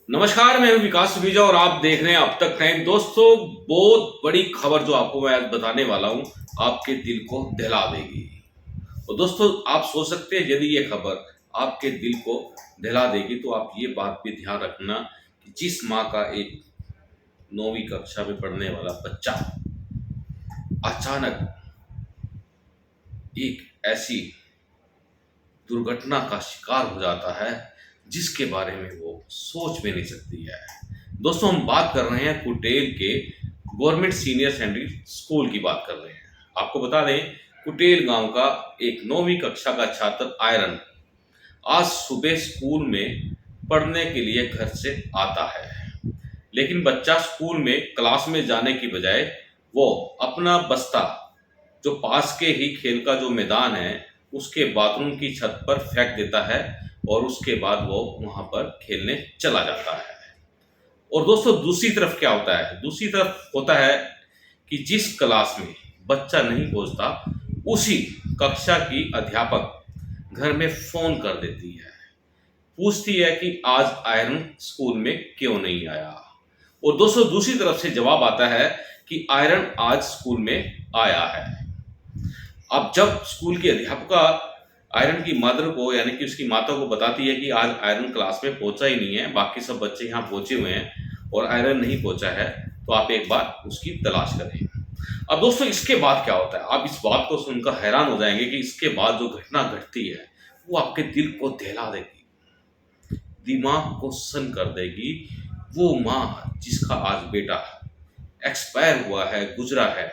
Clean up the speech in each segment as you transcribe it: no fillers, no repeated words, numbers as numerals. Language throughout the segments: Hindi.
नमस्कार, मैं हूं विकास सुबीजा और आप देख रहे हैं अब तक टाइम। दोस्तों, बहुत बड़ी खबर जो आपको मैं आज बताने वाला हूं, आपके दिल को दहला देगी। और दोस्तों, आप सोच सकते हैं यदि ये खबर आपके दिल को दहला देगी तो आप ये बात भी ध्यान रखना कि जिस माँ का एक 9वीं कक्षा में पढ़ने वाला बच्चा अचानक एक ऐसी दुर्घटना का शिकार हो जाता है जिसके बारे में वो सोच भी नहीं सकती है। दोस्तों, हम बात कर रहे हैं कुटेल के गवर्नमेंट सीनियर सेकेंडरी स्कूल की बात कर रहे हैं। आपको बता दें, कुटेल गांव का एक 9वीं कक्षा का छात्र आयरन आज सुबह स्कूल में पढ़ने के लिए घर से आता है। लेकिन बच्चा स्कूल में क्लास में जाने की बजाय वो अपना बस्ता जो पास के ही खेल का जो मैदान है उसके बाथरूम की छत पर फेंक देता है और उसके बाद वो वहां पर खेलने चला जाता है। और दोस्तों, दूसरी तरफ क्या होता है? दूसरी तरफ होता है कि जिस क्लास में बच्चा नहीं पहुंचता उसी कक्षा की अध्यापक घर में फोन कर देती है, पूछती है कि आज आयरन स्कूल में क्यों नहीं आया। और दोस्तों, दूसरी तरफ से जवाब आता है कि आयरन आज स्कूल में आया है। अब जब स्कूल की अध्यापिका आयरन की मदर को यानी कि उसकी माता को बताती है कि आज आयरन क्लास में पहुंचा ही नहीं है, बाकी सब बच्चे यहाँ पहुंचे हुए हैं और आयरन नहीं पहुंचा है, तो आप एक बार उसकी तलाश करें। अब दोस्तों, इसके बाद क्या होता है? आप इस बात को सुनकर हैरान हो जाएंगे कि इसके बाद जो घटना घटती है वो आपके दिल को दहला देगी, दिमाग को सन कर देगी। वो माँ जिसका आज बेटा एक्सपायर हुआ है, गुजरा है,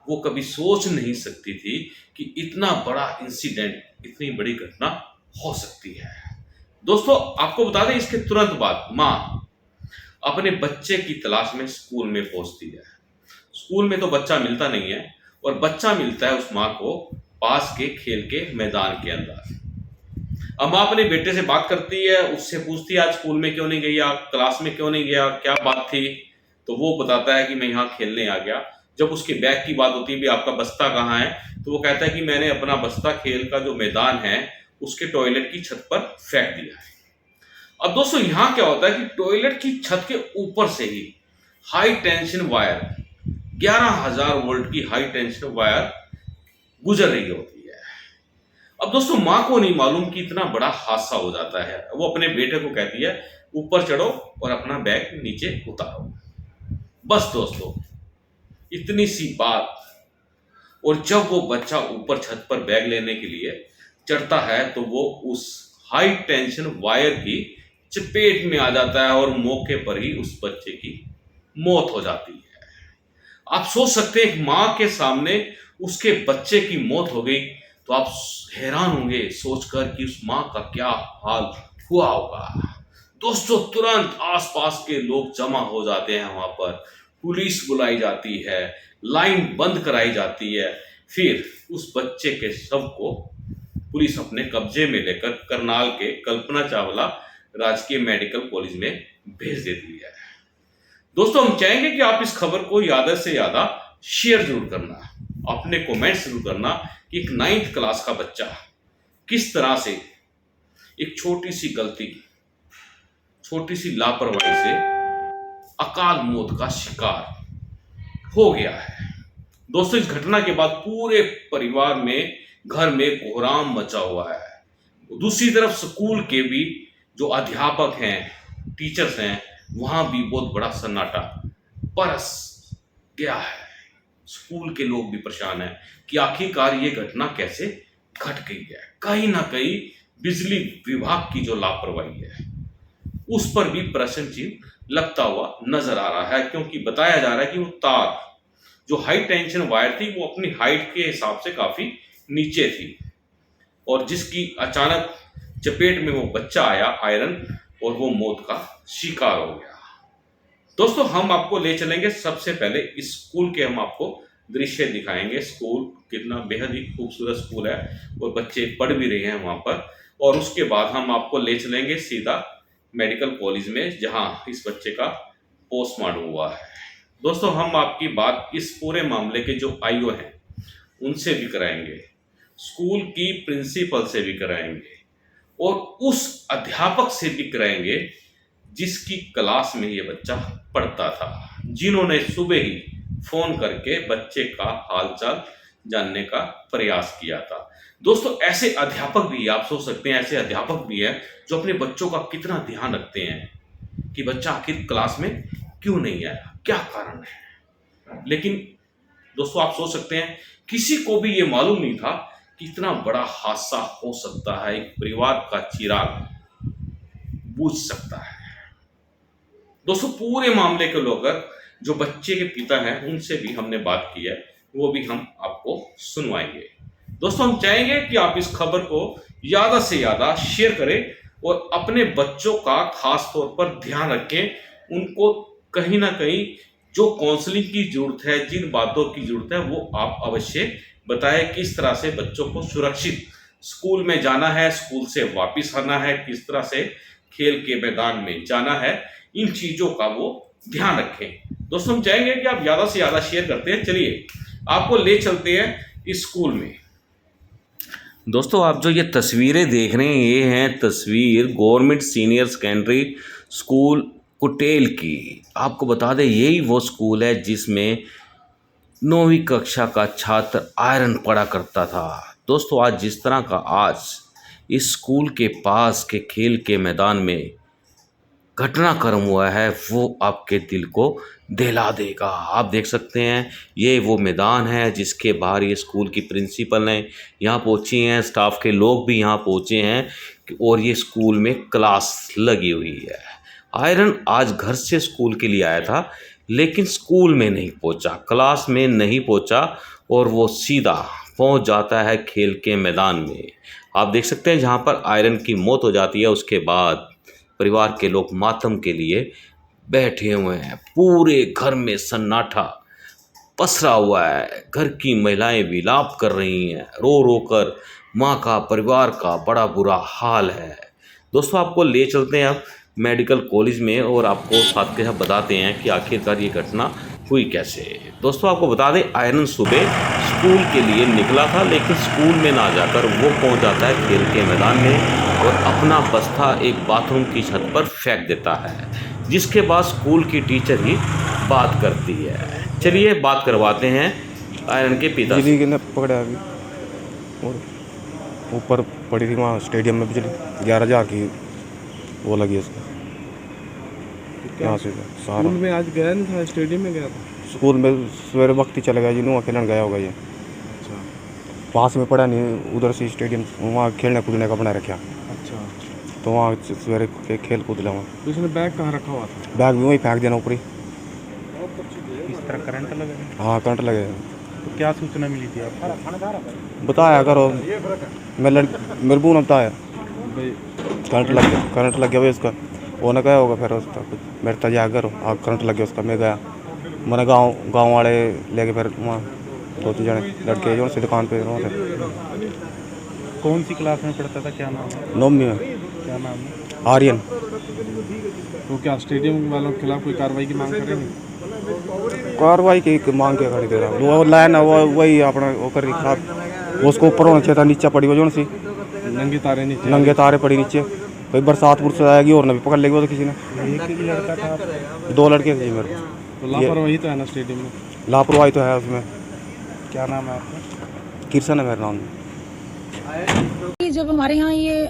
वो कभी सोच नहीं सकती थी कि इतना बड़ा इंसिडेंट, इतनी बड़ी घटना हो सकती है। दोस्तों, आपको बता दें, इसके तुरंत बाद माँ अपने बच्चे की तलाश में स्कूल में पहुंचती है। स्कूल में तो बच्चा मिलता नहीं है और बच्चा मिलता है उस माँ को पास के खेल के मैदान के अंदर। अब माँ अपने बेटे से बात करती है, उससे पूछती है आज स्कूल में क्यों नहीं गया, क्लास में क्यों नहीं गया, क्या बात थी? तो वो बताता है कि मैं यहाँ खेलने आ गया। जब उसके बैग की बात होती है, भी आपका बस्ता कहाँ है, तो वो कहता है कि मैंने अपना बस्ता खेल का जो मैदान है उसके टॉयलेट की छत पर फेंक दिया है। अब दोस्तों, यहाँ क्या होता है कि टॉयलेट की छत के ऊपर से ही हाई टेंशन वायर, 11,000 वोल्ट की हाई टेंशन वायर गुजर रही होती है। अब दोस्तों, माँ को नहीं मालूम कि इतना बड़ा हादसा हो जाता है। वो अपने बेटे को कहती है ऊपर चढ़ो और अपना बैग नीचे उतारो। बस दोस्तों, इतनी सी बात। और जब वो बच्चा ऊपर छत पर बैग लेने के लिए चढ़ता है तो वो उस हाई टेंशन वायर की चपेट में आ जाता है और मौके पर ही उस बच्चे की मौत हो जाती है। आप सोच सकते हैं, एक माँ के सामने उसके बच्चे की मौत हो गई तो आप हैरान होंगे सोचकर कि उस माँ का क्या हाल हुआ होगा। दोस्तों, तुरंत आसपास के लोग जमा हो जाते हैं, वहां पर पुलिस बुलाई जाती है, लाइन बंद कराई जाती है। फिर उस बच्चे के शव को पुलिस अपने कब्जे में लेकर करनाल के कल्पना चावला राजकीय मेडिकल कॉलेज में भेज देती है। दोस्तों, हम चाहेंगे कि आप इस खबर को ज्यादा से ज्यादा शेयर जरूर करना, अपने कमेंट जरूर करना कि एक 9th क्लास का बच्चा किस तरह से एक छोटी सी गलती, छोटी सी लापरवाही से अकाल मौत का शिकार हो गया है। दोस्तों, इस घटना के बाद पूरे परिवार में, घर में कोहराम मचा हुआ है। दूसरी तरफ स्कूल के भी जो अध्यापक हैं, टीचर्स हैं, वहां भी बहुत बड़ा सन्नाटा बरस गया है। स्कूल के लोग भी परेशान हैं कि आखिरकार ये घटना कैसे घट गई है। कहीं ना कहीं बिजली विभाग की जो लापरवाही है उस पर भी प्रश्न चिन्ह लगता हुआ नजर आ रहा है, क्योंकि बताया जा रहा है कि वो तार जो हाई टेंशन वायर थी वो अपनी हाइट के हिसाब से काफी नीचे थी और जिसकी अचानक चपेट में वो बच्चा आया आयरन और वो मौत का शिकार हो गया। दोस्तों, हम आपको ले चलेंगे, सबसे पहले इस स्कूल के हम आपको दृश्य दिखाएंगे। स्कूल कितना बेहद ही खूबसूरत स्कूल है और बच्चे पढ़ भी रहे हैं वहां पर। और उसके बाद हम आपको ले चलेंगे सीधा मेडिकल कॉलेज में जहां इस बच्चे का पोस्टमार्टम हुआ है। दोस्तों, हम आपकी बात इस पूरे मामले के जो आईओ हैं उनसे भी कराएंगे, स्कूल की प्रिंसिपल से भी कराएंगे और उस अध्यापक से भी कराएंगे जिसकी क्लास में ये बच्चा पढ़ता था, जिन्होंने सुबह ही फोन करके बच्चे का हालचाल जानने का प्रयास किया था। दोस्तों, ऐसे अध्यापक भी, आप सोच सकते हैं, ऐसे अध्यापक भी हैं जो अपने बच्चों का कितना ध्यान रखते हैं कि बच्चा आखिर क्लास में क्यों नहीं आया, क्या कारण है। लेकिन दोस्तों, आप सोच सकते हैं, किसी को भी ये मालूम नहीं था कि इतना बड़ा हादसा हो सकता है, एक परिवार का चिराग बुझ सकता है। दोस्तों, पूरे मामले को लेकर जो बच्चे के पिता हैं उनसे भी हमने बात की है, वो भी हम आपको सुनवाएंगे। दोस्तों, हम चाहेंगे कि आप इस खबर को ज़्यादा से ज़्यादा शेयर करें और अपने बच्चों का खास तौर पर ध्यान रखें। उनको कहीं ना कहीं जो काउंसलिंग की जरूरत है, जिन बातों की जरूरत है, वो आप अवश्य बताएं। किस तरह से बच्चों को सुरक्षित स्कूल में जाना है, स्कूल से वापस आना है, किस तरह से खेल के मैदान में जाना है, इन चीज़ों का वो ध्यान रखें। दोस्तों, हम चाहेंगे कि आप ज़्यादा से ज़्यादा शेयर करते हैं। चलिए आपको ले चलते हैं इस स्कूल में। दोस्तों, आप जो ये तस्वीरें देख रहे हैं, ये हैं तस्वीर government senior secondary school Kutel की। आपको बता दें, यही वो स्कूल है जिसमें 9वीं कक्षा का छात्र आयरन पढ़ा करता था। दोस्तों, आज जिस तरह का आज इस स्कूल के पास के खेल के मैदान में घटनाक्रम हुआ है, वो आपके दिल को दहला देगा। आप देख सकते हैं, ये वो मैदान है जिसके बाहर ये स्कूल की प्रिंसिपल हैं यहाँ पहुँची हैं, स्टाफ के लोग भी यहाँ पहुँचे हैं और ये स्कूल में क्लास लगी हुई है। आयरन आज घर से स्कूल के लिए आया था, लेकिन स्कूल में नहीं पहुँचा, क्लास में नहीं पहुँचा और वो सीधा पहुँच जाता है खेल के मैदान में। आप देख सकते हैं, जहाँ पर आयरन की मौत हो जाती है, उसके बाद परिवार के लोग मातम के लिए बैठे हुए हैं। पूरे घर में सन्नाटा पसरा हुआ है, घर की महिलाएं विलाप कर रही हैं, रो रो कर। माँ का, परिवार का बड़ा बुरा हाल है। दोस्तों, आपको ले चलते हैं अब मेडिकल कॉलेज में और आपको साथ के साथ बताते हैं कि आखिरकार ये घटना हुई कैसे। दोस्तों, आपको बता दें, आयरन सुबह स्कूल के लिए निकला था, लेकिन स्कूल में ना जाकर वो पहुंच जाता है खेल के मैदान में और अपना बस्ता एक बाथरूम की छत पर फेंक देता है, जिसके बाद स्कूल की टीचर ही बात करती है। चलिए बात करवाते हैं आयरन के पिता से। बिजली ने पकड़ा अभी और ऊपर पड़ी थी वहाँ स्टेडियम में बिजली 11,000 की वो लगी उसको। यहाँ से स्कूल में आज गया नहीं था, स्टेडियम में गया था। स्कूल में सवेरे वक्त ही चला गया जी, नुआ खेलने गया होगा ये। अच्छा, पास में पड़ा नहीं, उधर से स्टेडियम वहाँ खेलने कूदने का बना रखा। अच्छा, तो वहाँ सवेरे खेल कूद लिया। वहाँ तो उसने बैग कहाँ रखा हुआ था? बैग भी वहीं फेंक देना ऊपर ही। किस तरह करंट लगा? हाँ, करंट लगे। तो क्या सूचना मिली थी आपको? बताया करो, मेरे बू ने बताया भाई करंट लग गया भाई उसका। वो न गया होगा फिर उसका कुछ, मेरे तजा घर करंट लग गया उसका। मैं गया, मैंने गाँव वाले लेके फिर वहाँ 2-3 जने लड़के जो से दुकान पे वहाँ थे। कौन सी क्लास में पढ़ता था, क्या नाम है? 9वीं में। क्या नाम है? आर्यन। तो क्या स्टेडियम वालों के खिलाफ कोई कार्रवाई की मांग करेंगे? कार्रवाई की मांग क्या कर दे रहा वो लाइन है, वो वही अपना वो कर रही। उसको ऊपर होना चाहिए था, नीचे पड़ी वो जो सी नंगे तारे पड़ी नीचे। कोई बरसात बुरसात आएगी और न भी पकड़ लेगी वो तो किसी ने। एक ही लड़का था? 2 लड़के थे मेरे। तो लापरवाही तो है ना स्टेडियम में? लापरवाही तो है उसमें। क्या नाम है आपका? किरसन है मेरा नाम। जब हमारे यहाँ ये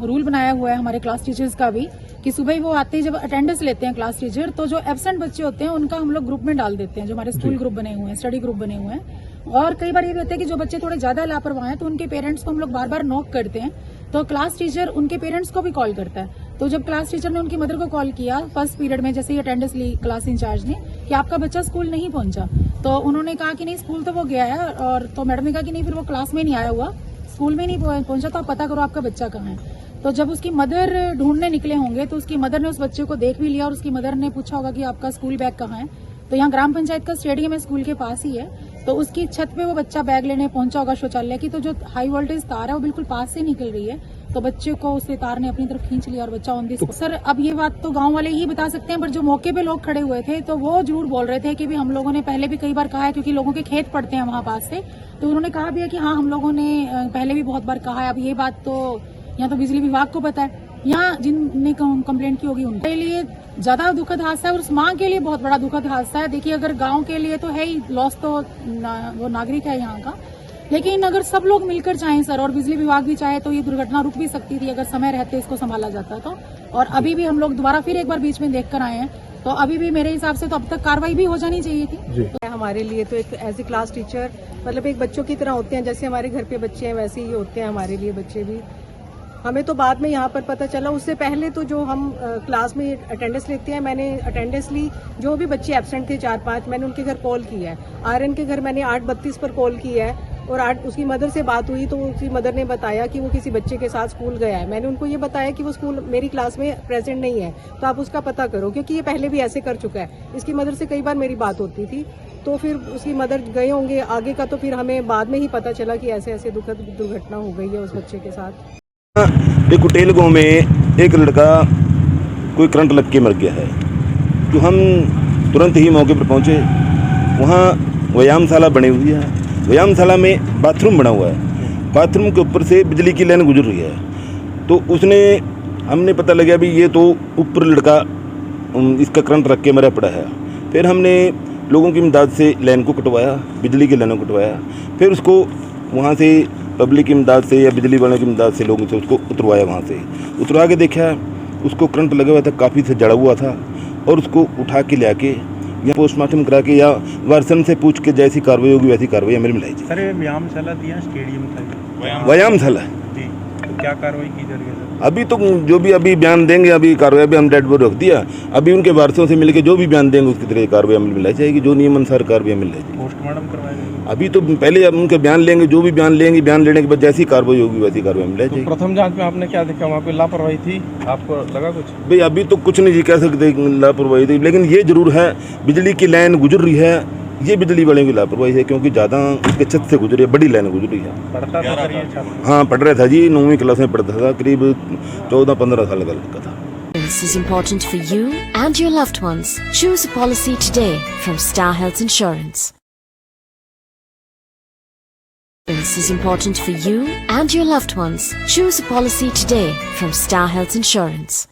रूल बनाया हुआ है हमारे क्लास टीचर्स का भी, कि सुबह वो आते ही जब अटेंडेंस लेते हैं क्लास टीचर, तो जो एब्सेंट बच्चे होते हैं उनका हम लोग ग्रुप में डाल देते हैं, जो हमारे स्कूल ग्रुप बने हुए हैं, स्टडी ग्रुप बने हुए हैं। और कई बार ये भी होता है कि जो बच्चे थोड़े ज्यादा लापरवाह हैं तो उनके पेरेंट्स को हम लोग बार बार नॉक करते हैं, तो क्लास टीचर उनके पेरेंट्स को भी कॉल करता है। तो जब क्लास टीचर ने उनकी मदर को कॉल किया फर्स्ट पीरियड में, जैसे ही अटेंडेंस ली क्लास इंचार्ज ने कि आपका बच्चा स्कूल नहीं पहुंचा, तो उन्होंने कहा कि नहीं स्कूल तो वो गया है। और तो मैडम ने कहा कि नहीं, फिर वो क्लास में नहीं आया हुआ, स्कूल में नहीं पहुंचा, तो आप पता करो आपका बच्चा कहाँ है। तो जब उसकी मदर ढूंढने निकले होंगे तो उसकी मदर ने उस बच्चे को देख भी लिया और उसकी मदर ने पूछा होगा कि आपका स्कूल बैग कहाँ है। तो यहाँ ग्राम पंचायत का स्टेडियम है, स्कूल के पास ही है, तो उसकी छत पे वो बच्चा बैग लेने पहुंचा होगा शौचालय की। तो जो हाई वोल्टेज तार है वो बिल्कुल पास से निकल रही है, तो बच्चे को उससे तार ने अपनी तरफ खींच लिया और बच्चा ऑन दी स्पॉट। सर, अब ये बात तो गांव वाले ही बता सकते हैं, पर जो मौके पे लोग खड़े हुए थे तो वो झूठ बोल रहे थे कि भी हम लोगों ने पहले भी कई बार कहा है, क्योंकि लोगों के खेत पड़ते हैं वहां पास से, तो उन्होंने कहा भी है कि हाँ हम लोगों ने पहले भी बहुत बार कहा है। अब ये बात तो यहाँ तो बिजली विभाग को पता है, यहाँ जिनने कंप्लेंट की होगी उनके लिए ज्यादा दुखद हादसा है और उस माँ के लिए बहुत बड़ा दुखद हादसा है। देखिए, अगर गांव के लिए तो है ही लॉस, तो वो नागरिक है यहाँ का, लेकिन अगर सब लोग मिलकर चाहें सर, और बिजली विभाग भी चाहे, तो ये दुर्घटना रुक भी सकती थी अगर समय रहते इसको संभाला जाता तो। और अभी भी हम लोग दोबारा फिर एक बार बीच में देख कर आए हैं, तो अभी भी मेरे हिसाब से तो अब तक कार्रवाई भी हो जानी चाहिए थी। तो हमारे लिए तो एक एज ए क्लास टीचर मतलब एक बच्चों की तरह होते हैं, जैसे हमारे घर पे बच्चे हैं वैसे ही होते हैं हमारे लिए बच्चे भी। हमें तो बाद में यहाँ पर पता चला, उससे पहले तो जो हम क्लास में अटेंडेंस लेते हैं, मैंने अटेंडेंस ली, जो भी बच्चे एब्सेंट थे 4-5, मैंने उनके घर कॉल किया है। आर्यन के घर मैंने 8:32 पर कॉल किया है और 8 उसकी मदर से बात हुई तो उसकी मदर ने बताया कि वो किसी बच्चे के साथ स्कूल गया है। मैंने उनको ये बताया कि वो स्कूल मेरी क्लास में प्रेजेंट नहीं है, तो आप उसका पता करो, क्योंकि ये पहले भी ऐसे कर चुका है। इसकी मदर से कई बार मेरी बात होती थी, तो फिर उसकी मदर गए होंगे, आगे का तो फिर हमें बाद में ही पता चला कि ऐसे ऐसे दुखद दुर्घटना हो गई है उस बच्चे के साथ। एक कुटेल गाँव में एक लड़का कोई करंट लग के मर गया है। तो हम तुरंत ही मौके पर पहुंचे। वहाँ व्यायामशाला बनी हुई है, व्यायामशाला में बाथरूम बना हुआ है, बाथरूम के ऊपर से बिजली की लाइन गुजर रही है। तो हमने पता लगा भी ये तो ऊपर लड़का इसका करंट रख के मरा पड़ा है। फिर हमने लोगों की इमदाद से लाइन को कटवाया, बिजली की लाइन को कटवाया, फिर उसको वहाँ से पब्लिक की इमदाद से या बिजली वालों की इमदाद से लोगों से उसको उतरवाया। वहाँ से उतरवा के देखा उसको करंट लगा हुआ था, काफ़ी से जड़ा हुआ था, और उसको उठा के ले आके या पोस्टमार्टम करा के या वर्सन से पूछ के जैसी कार्रवाई होगी वैसी कार्रवाई हमें मिलाई जाए। सर ये व्यायामशाला दिया स्टेडियम था, व्यायामशाला जी, तो क्या कार्रवाई की जा रही है सर? अभी तो जो भी अभी बयान देंगे, अभी कार्रवाई भी हम डेड बोर्ड रख दिया, अभी उनके वारसों से मिलकर जो भी बयान देंगे उसकी तरह कार्रवाई हमें मिलाई जाएगी, जो नियम अनुसार कार्रवाई मिल जाएगी। पोस्टमार्टम करवाया जाएगा? अभी तो पहले अब उनके बयान लेंगे, जो भी बयान लेंगे, बयान लेने के बाद जैसी कार्रवाई होगी वैसी कार्रवाई मिल जाएगी। प्रथम जांच में आपने क्या देखा, वहाँ पे लापरवाही थी, आपको लगा कुछ? भाई अभी तो कुछ नहीं जी कह सकते लापरवाही थी, लेकिन ये जरूर है बिजली की लाइन गुजर रही है, ये बिजली वाले की लापरवाही है, क्योंकि ज़्यादा उसके छत से गुजरी है, बड़ी लाइन गुजरी है। पढ़ता था सर ये छात्र? हाँ पढ़ रहा था जी, 9वीं क्लास में पढ़ता था, करीब 14-15 साल का लड़का था। This is important for you and your loved ones. Choose a policy today from Star Health Insurance. This is important for you and your loved ones. Choose a policy today from Star Health Insurance.